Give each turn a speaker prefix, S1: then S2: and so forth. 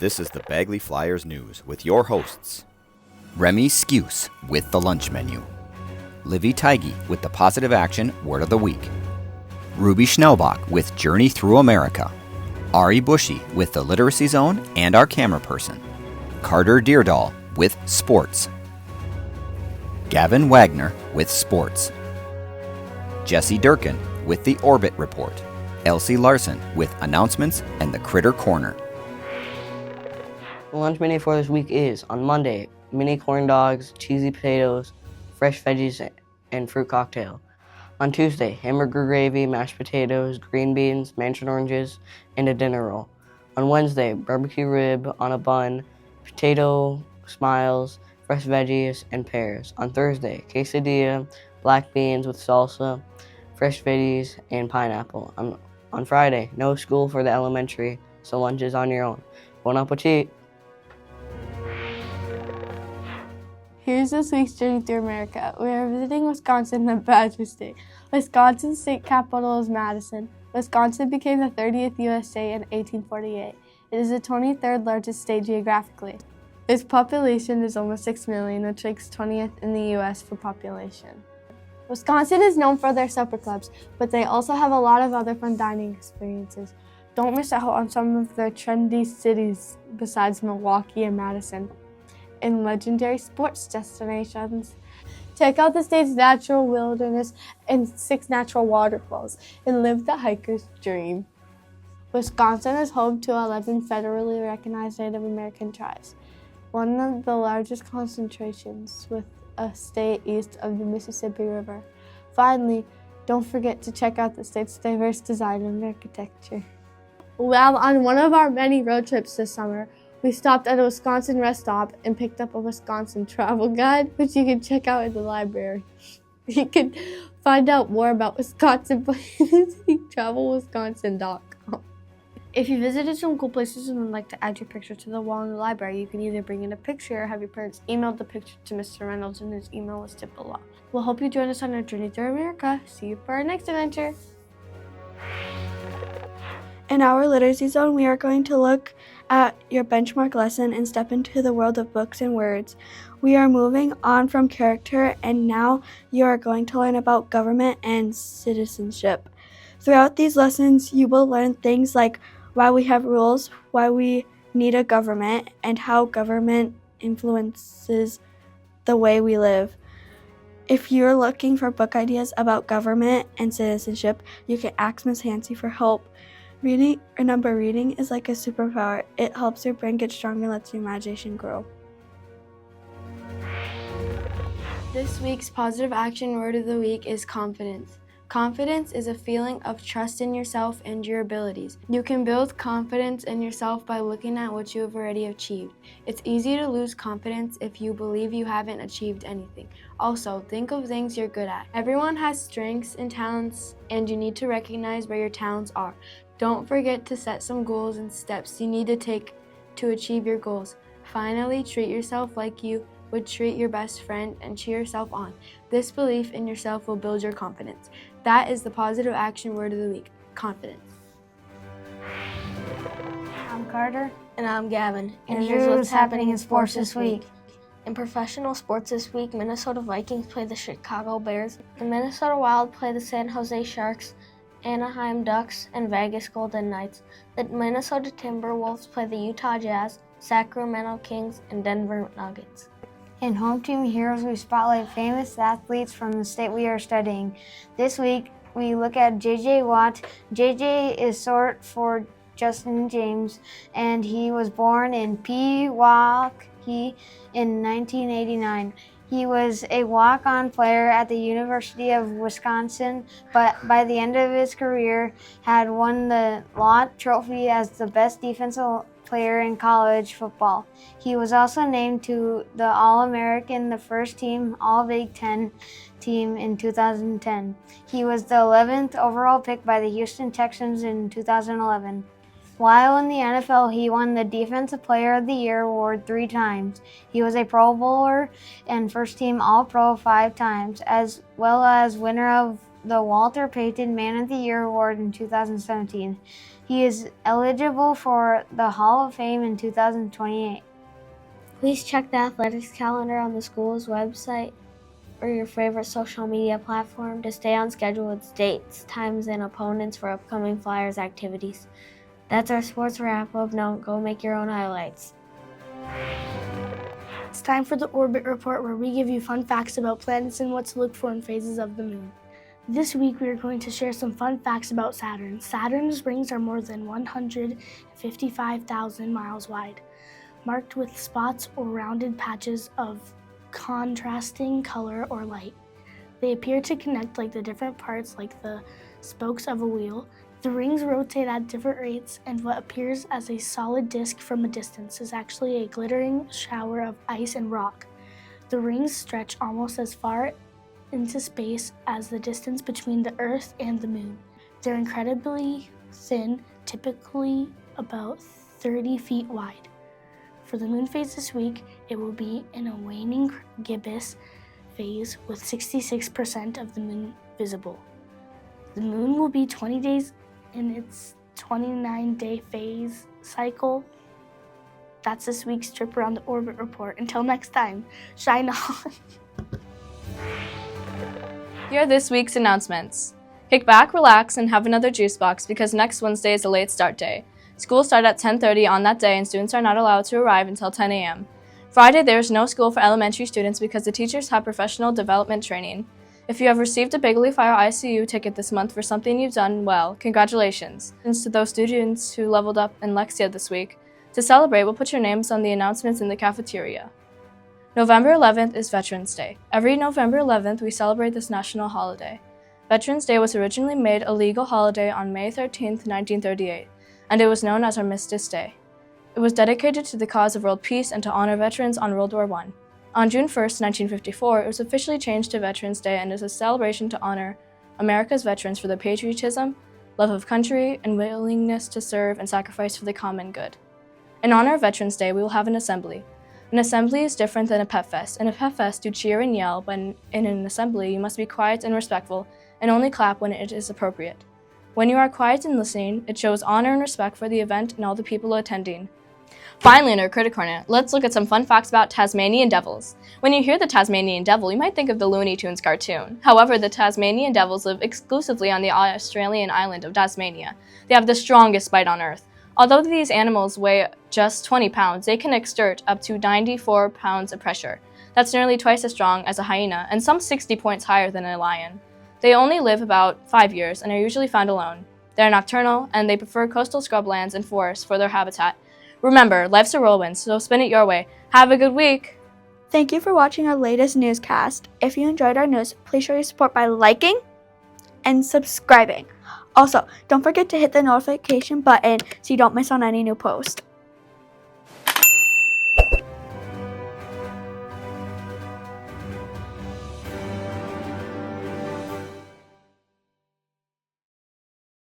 S1: This is the Bagley Flyers News with your hosts, Remy Skuse with the lunch menu, Livy Tigey with the positive action word of the week, Ruby Schnellbach with Journey Through America, Ari Bushy with the Literacy Zone and our camera person, Carter Deardahl with Sports, Gavin Wagner with Sports, Jesse Durkin with the Orbit Report, Elsie Larson with Announcements and the Critter Corner.
S2: The lunch menu for this week is, on Monday, mini corn dogs, cheesy potatoes, fresh veggies, and fruit cocktail. On Tuesday, hamburger gravy, mashed potatoes, green beans, mandarin oranges, and a dinner roll. On Wednesday, barbecue rib on a bun, potato smiles, fresh veggies, and pears. On Thursday, quesadilla, black beans with salsa, fresh veggies, and pineapple. On Friday, no school for the elementary, so lunch is on your own. Bon appetit!
S3: Here's this week's Journey Through America. We are visiting Wisconsin, the Badger State. Wisconsin's state capital is Madison. Wisconsin became the 30th U.S. state in 1848. It is the 23rd largest state geographically. Its population is almost 6 million, which ranks 20th in the U.S. for population. Wisconsin is known for their supper clubs, but they also have a lot of other fun dining experiences. Don't miss out on some of their trendy cities besides Milwaukee and Madison and legendary sports destinations. Check out the state's natural wilderness and 6 natural waterfalls and live the hiker's dream. Wisconsin is home to 11 federally recognized Native American tribes, one of the largest concentrations with a state east of the Mississippi River. Finally, don't forget to check out the state's diverse design and architecture. Well, on one of our many road trips this summer, we stopped at a Wisconsin rest stop and picked up a Wisconsin travel guide, which you can check out in the library. You can find out more about Wisconsin by visiting travelwisconsin.com. If you visited some cool places and would like to add your picture to the wall in the library, you can either bring in a picture or have your parents email the picture to Mr. Reynolds, and his email is tipped below. We'll hope you join us on our journey through America. See you for our next adventure.
S4: In our literacy zone, we are going to look at your benchmark lesson and step into the world of books and words. We are moving on from character, and now you are going to learn about government and citizenship. Throughout these lessons, you will learn things like why we have rules, why we need a government, and how government influences the way we live. If you're looking for book ideas about government and citizenship, you can ask Ms. Hancy for help. Reading is like a superpower. It helps your brain get stronger and lets your imagination grow.
S3: This week's positive action word of the week is confidence. Confidence is a feeling of trust in yourself and your abilities. You can build confidence in yourself by looking at what you have already achieved. It's easy to lose confidence if you believe you haven't achieved anything. Also, think of things you're good at. Everyone has strengths and talents, and you need to recognize where your talents are. Don't forget to set some goals and steps you need to take to achieve your goals. Finally, treat yourself like you would treat your best friend and cheer yourself on. This belief in yourself will build your confidence. That is the positive action word of the week, confidence.
S5: I'm Carter.
S6: And I'm Gavin.
S5: And here's what's happening in sports this week.
S6: In professional sports this week, Minnesota Vikings play the Chicago Bears, the Minnesota Wild play the San Jose Sharks, Anaheim Ducks, and Vegas Golden Knights. The Minnesota Timberwolves play the Utah Jazz, Sacramento Kings, and Denver Nuggets.
S5: In Home Team Heroes, we spotlight famous athletes from the state we are studying. This week, we look at J.J. Watt. J.J. is short for Justin James, and he was born in Pewaukee in 1989. He was a walk-on player at the University of Wisconsin, but by the end of his career, had won the Lott Trophy as the best defensive player in college football. He was also named to the All-American, the first team All-Big Ten team in 2010. He was the 11th overall pick by the Houston Texans in 2011. While in the NFL, he won the Defensive Player of the Year award 3 times. He was a Pro Bowler and first-team All-Pro 5 times, as well as winner of the Walter Payton Man of the Year Award in 2017. He is eligible for the Hall of Fame in 2028.
S6: Please check the athletics calendar on the school's website or your favorite social media platform to stay on schedule with dates, times, and opponents for upcoming Flyers activities. That's our sports wrap-up. Now go make your own highlights.
S7: It's time for the Orbit Report, where we give you fun facts about planets and what to look for in phases of the moon. This week we are going to share some fun facts about Saturn. Saturn's rings are more than 155,000 miles wide, marked with spots or rounded patches of contrasting color or light. They appear to connect like the different parts, like the spokes of a wheel. The rings rotate at different rates, and what appears as a solid disk from a distance is actually a glittering shower of ice and rock. The rings stretch almost as far into space as the distance between the Earth and the Moon. They're incredibly thin, typically about 30 feet wide. For the moon phase this week, it will be in a waning gibbous phase with 66% of the moon visible. The moon will be 20 days in its 29-day phase cycle. That's this week's trip around the Orbit Report. Until next time, shine on.
S3: Here are this week's announcements. Kick back, relax, and have another juice box because next Wednesday is a late start day. School starts at 10:30 on that day and students are not allowed to arrive until 10 a.m. Friday, there is no school for elementary students because the teachers have professional development training. If you have received a Bagley Fire ICU ticket this month for something you've done well, congratulations. And to those students who leveled up in Lexia this week, to celebrate, we'll put your names on the announcements in the cafeteria. November 11th is Veterans Day. Every November 11th, we celebrate this national holiday. Veterans Day was originally made a legal holiday on May 13th, 1938, and it was known as Armistice Day. It was dedicated to the cause of world peace and to honor veterans on World War I. On June 1st, 1954, it was officially changed to Veterans Day and is a celebration to honor America's veterans for their patriotism, love of country, and willingness to serve and sacrifice for the common good. In honor of Veterans Day, we will have an assembly. An assembly is different than a pep fest. In a pep fest, you cheer and yell, but in an assembly, you must be quiet and respectful and only clap when it is appropriate. When you are quiet and listening, it shows honor and respect for the event and all the people attending. Finally, in our Critic Corner, let's look at some fun facts about Tasmanian devils. When you hear the Tasmanian devil, you might think of the Looney Tunes cartoon. However, the Tasmanian devils live exclusively on the Australian island of Tasmania. They have the strongest bite on Earth. Although these animals weigh just 20 pounds, they can exert up to 94 pounds of pressure. That's nearly twice as strong as a hyena, and some 60 points higher than a lion. They only live about 5 years and are usually found alone. They are nocturnal, and they prefer coastal scrublands and forests for their habitat. Remember, life's a whirlwind, so spin it your way. Have a good week!
S4: Thank you for watching our latest newscast. If you enjoyed our news, please show your support by liking and subscribing. Also, don't forget to hit the notification button so you don't miss on any new post.